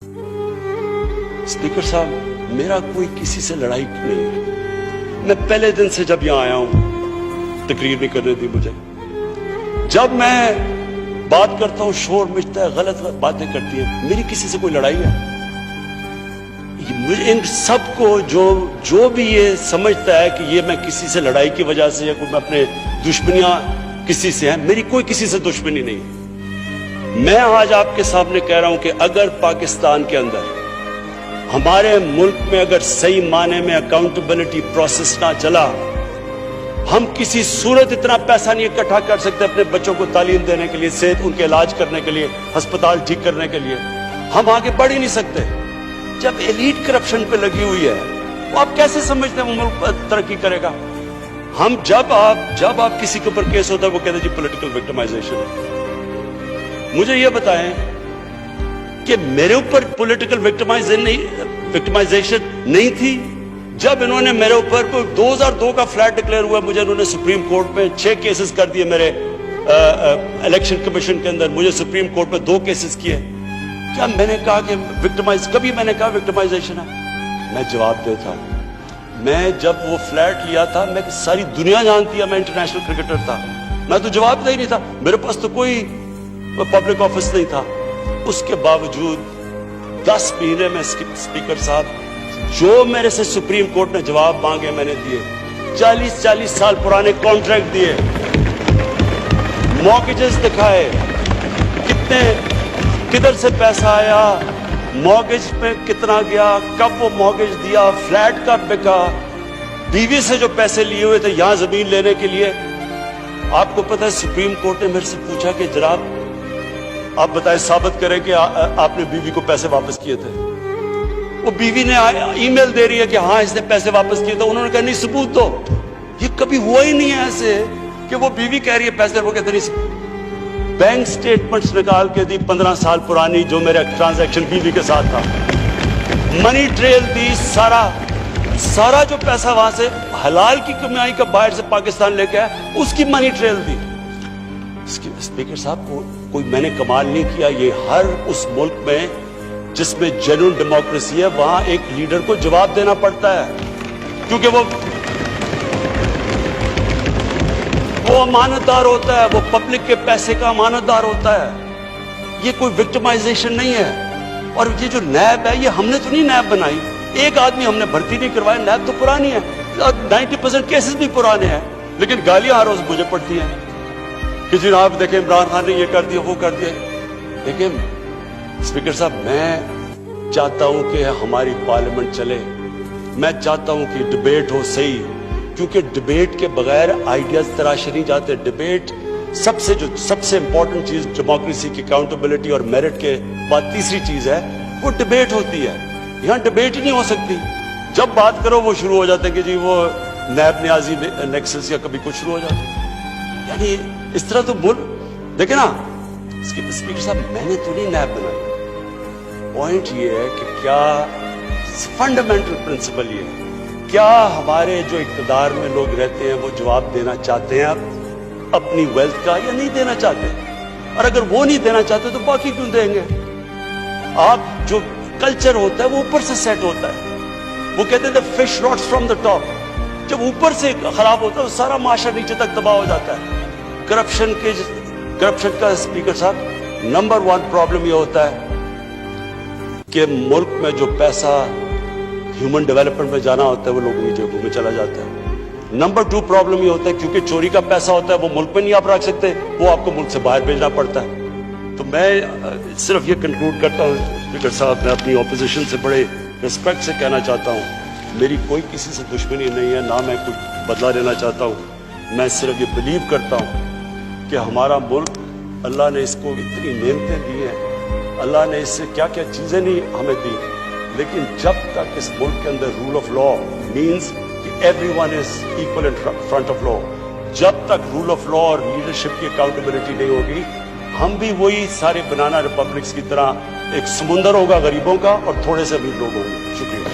Speaker साहब, मेरा कोई किसी से लड़ाई नहीं है। मैं पहले दिन से जब यहां आया हूं, तकरीर नहीं करने दी मुझे। जब मैं बात करता हूं शोर मचता है, गलत बातें करती है। मेरी किसी से कोई लड़ाई है? मुझे इन सबको जो भी ये समझता है कि ये मैं किसी से लड़ाई की वजह से या कोई मैं अपने दुश्मनियां किसी से हैं, मेरी कोई किसी से दुश्मनी नहीं है। मैं आज आपके सामने कह रहा हूं कि अगर पाकिस्तान के अंदर हमारे मुल्क में अगर सही माने में अकाउंटेबिलिटी प्रोसेस ना चला, हम किसी सूरत इतना पैसा नहीं इकट्ठा कर सकते अपने बच्चों को तालीम देने के लिए, सेहत उनके इलाज करने के लिए, अस्पताल ठीक करने के लिए। हम आगे बढ़ ही नहीं सकते। जब एलीट करप्शन पे लगी हुई है, वो आप कैसे समझते हैं वो मुल्क तरक्की करेगा? हम जब आप किसी के ऊपर केस होता है वो कहते हैं जी पॉलिटिकल विक्टिमाइजेशन है। मुझे ये बताएं कि मेरे ऊपर पॉलिटिकल विक्टिमाइजेशन नहीं थी जब इन्होंने मेरे ऊपर 2002 का फ्लैट डिक्लेयर हुआ, मुझे इन्होंने सुप्रीम कोर्ट में 6 केसेस कर दिए। मेरे इलेक्शन कमीशन के अंदर मुझे सुप्रीम कोर्ट में 2 केसेस किए। क्या मैंने कहा कि कभी मैंने कहा विक्टिमाइजेशन है? मैं जवाब देता हूं। मैं जब वो फ्लैट लिया था, मैं सारी दुनिया जानती है मैं इंटरनेशनल क्रिकेटर था, मैं तो जवाब दे ही नहीं था। मेरे पास तो कोई पब्लिक ऑफिस नहीं था। उसके बावजूद 10 महीने में स्पीकर साहब, जो मेरे से सुप्रीम कोर्ट ने जवाब मांगे मैंने दिए। 40 साल पुराने कॉन्ट्रैक्ट दिए, मॉर्गेजेस दिखाए, किधर से पैसा आया, मॉर्गेज में कितना गया, कब वो मॉर्गेज दिया, फ्लैट कब बिका, बीवी से जो पैसे लिए हुए थे यहां जमीन लेने के लिए। आपको पता है सुप्रीम कोर्ट ने मेरे से पूछा कि जनाब आप बताएं, साबित करें कि आपने बीवी को पैसे वापस किए थे। वो बीवी ने ईमेल दे रही है कि हाँ इसने पैसे वापस किए थे। उन्होंने कहा नहीं सबूत दो। ये कभी हुआ ही नहीं है ऐसे कि वो बीवी कह रही है पैसे, वो कहते नहीं। बैंक स्टेटमेंट्स निकाल के दी 15 साल पुरानी, जो मेरा ट्रांजैक्शन बीवी के साथ था। मनी ट्रेल दी, सारा जो पैसा वहां से हलाल की कमाई का बाहर से पाकिस्तान लेके आया, उसकी मनी ट्रेल दी। स्पीकर साहब, कोई मैंने कमाल नहीं किया। ये हर उस मुल्क में जिसमें जेन्युइन डेमोक्रेसी है, वहां एक लीडर को जवाब देना पड़ता है, क्योंकि वो अमानतदार होता है, वो पब्लिक के पैसे का अमानतदार होता है। ये कोई विक्टिमाइजेशन नहीं है। और ये जो नैब है, ये हमने तो नहीं नैब बनाई। एक आदमी हमने भर्ती नहीं करवाया। नैब तो पुरानी है, 90% केसेस भी पुराने हैं, लेकिन गालियां हर रोज मुझे पड़ती हैं कि जी आप देखें इमरान खान ने ये कर दिया, वो कर दिया। लेकिन स्पीकर साहब, मैं चाहता हूं कि हमारी पार्लियामेंट चले। मैं चाहता हूं कि डिबेट हो सही, क्योंकि डिबेट के बगैर आइडियाज तराशे नहीं जाते। डिबेट सबसे इंपॉर्टेंट चीज डेमोक्रेसी की अकाउंटेबिलिटी और मेरिट के बाद तीसरी चीज है वो डिबेट होती है। यहां डिबेट ही नहीं हो सकती। जब बात करो वो शुरू हो जाते हैं कि जी वो नैब न्याजी नेक्सस या कभी कुछ शुरू हो जाता है। यानी इस तरह तो बोल देखे ना स्पीकर साहब, मैंने तो नहीं नैब बनाई। पॉइंट ये है कि क्या फंडामेंटल प्रिंसिपल ये है, क्या हमारे जो इक़्तिदार में लोग रहते हैं वो जवाब देना चाहते हैं अपनी वेल्थ का या नहीं देना चाहते? और अगर वो नहीं देना चाहते तो बाकी क्यों देंगे? आप जो कल्चर होता है वो ऊपर से सेट होता है। वो कहते हैं fish rots from the top. जब ऊपर से खराब होता है तो सारा माशरा नीचे तक तबाह हो जाता है। करप्शन का स्पीकर साहब नंबर 1 प्रॉब्लम ये होता है कि मुल्क में जो पैसा ह्यूमन डेवलपमेंट में जाना होता है वो लोगों की जेबों में चला जाता है। नंबर 2 प्रॉब्लम ये होता है क्योंकि चोरी का पैसा होता है वो मुल्क में नहीं आप रख सकते, वो आपको मुल्क से बाहर भेजना पड़ता है। तो मैं सिर्फ ये कंक्लूड करता हूँ स्पीकर साहब, मैं अपनी ऑपोजिशन से बड़े रिस्पेक्ट से कहना चाहता हूँ, मेरी कोई किसी से दुश्मनी नहीं है, ना मैं कुछ बदला लेना चाहता हूँ। मैं सिर्फ ये बिलीव करता हूँ कि हमारा मुल्क, अल्लाह ने इसको इतनी नेमतें दी हैं, अल्लाह ने इससे क्या क्या चीज़ें नहीं हमें दी, लेकिन जब तक इस मुल्क के अंदर रूल ऑफ लॉ मीन्स कि everyone is equal in front of law, जब तक रूल ऑफ लॉ और लीडरशिप की अकाउंटेबिलिटी नहीं होगी, हम भी वही सारे बनाना रिपब्लिक्स की तरह एक समुंदर होगा गरीबों का और थोड़े से अमीर लोग होंगे। शुक्रिया।